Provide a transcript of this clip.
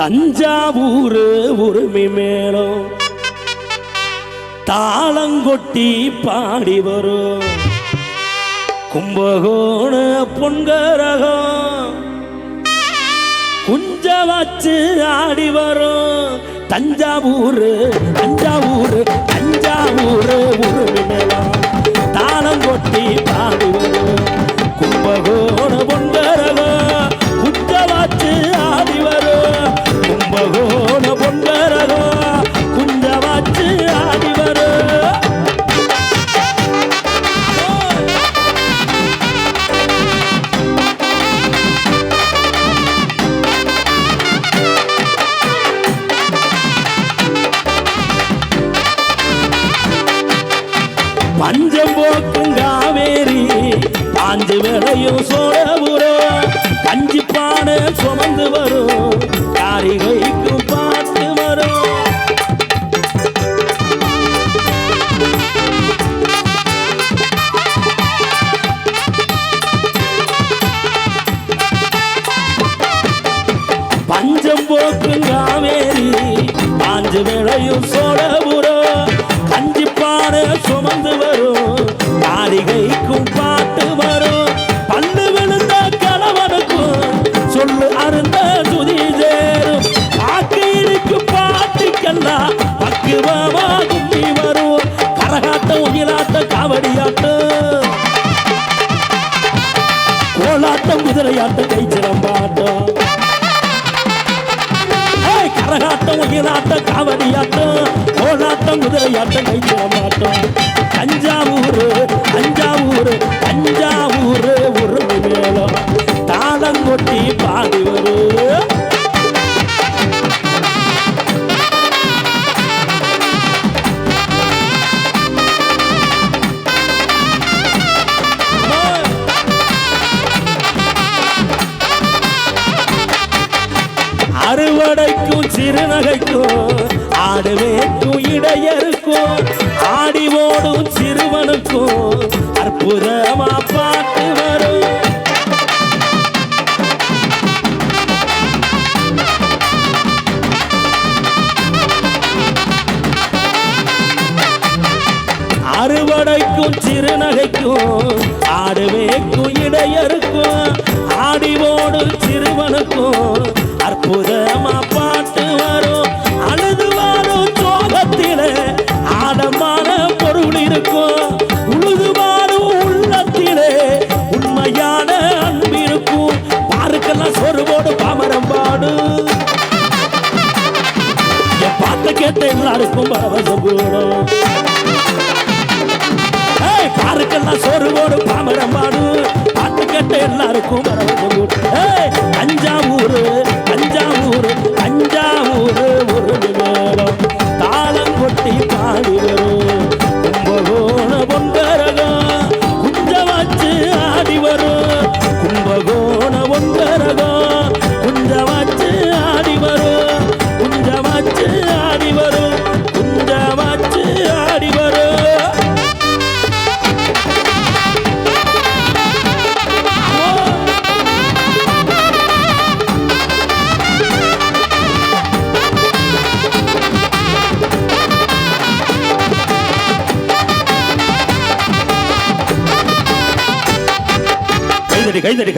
தஞ்சாவூர் உரிமை மேலும் தாளங்கொட்டி பாடி வரும் கும்பகோண பொன்கரகம் குஞ்ச வச்சு ஆடி வரும் தஞ்சாவூர் தஞ்சாவூர் தஞ்சாவூர் உரிமை மேலும் தாளங்கொட்டி பாடி வரும் கும்பகோண பொன்கரகம் குஞ்ச வச்சு ஆடி வரும் கும்பகோண பொன்கரகம் குஞ்ச வச்சு ஆடி வரும் பஞ்சம் போக்கும் காவேரி பாஞ்சு வேளையும் சோழபுரம் கஞ்சி பானை சுமந்து வரும் காரிகைக்கும் பாட்டு வரும் பஞ்சம் போக்கும் காவேரி பாஞ்சு வேளையும் சோழபுரம் கஞ்சி பானை சுமந்து வரும் காரிகைக்கும் பாட்டு வரும் பல்லு விழுந்த கணவனுக்கும் சொல்லு அருந்த துதி சேரும் பாக்கு இருக்கும் பாட்டுக்கெல்லாம் பக்குவமா கும்பி வரும் கரகாட்டம் உயிராட்டம் காவடியாட்டம் கோலாட்டம் குதிரையாட்டம் கைச்சிலம்பாட்டம் கரகாட்டம் உயிராட்டம் காவடியாட்டம் கோலாட்டம் குதிரையாட்டம் கைச்சிலம்பாட்டம் தஞ்சாவூர் தஞ்சாவூர் தஞ்சாவூர் உரிமை மேலும் தாளங்கொட்டி பாடி வரும் அறுவடைக்கும் சிறுநகைக்கும் ஆடுவேக்கும் இடையருக்கும் ஆடி ஓடும் சிறுவனுக்கும் அற்புதமா பாட்டு வரும் அறுவடைக்கும் சிறுநகைக்கும் ஆடுவேக்கும் இடையருக்கும் ஆடி ஓடும் சிறுவனுக்கும் அற்புதமா பாட்டு வரும் அழுது வரும் சோகத்தில ஆடமான பொருள் இருக்கும் உழுது வரும் உள்ளத்திலே உண்மையான அன்பு இருக்கும் பாருக்கெல்லாம் சொருவோடு பாமரம் பாடு என் பாட்டை கேட்ட எல்லாருக்கும் பரவசம் கூடும் பாருக்கெல்லாம் சொருவோடு பாமரம் பாடு பாட்டு கேட்ட எல்லாருக்கும் பரவசம் கூடும் தஞ்சாவூர் தஞ்சாவூர் தஞ்சாவூர் உரிமை மேலும் தாளங்கொட்டி பாடி வரும் கும்பகோண பொன்கரகம் குஞ்ச வச்சு ஆடி வரும் கும்பகோண பொன்கரகம் குஞ்ச வச்சு ஆடி வரும் குஞ்ச வச்சு ஆடி வரும் குஞ்ச வச்சு ஆடி வரும் கைதடி கைதடி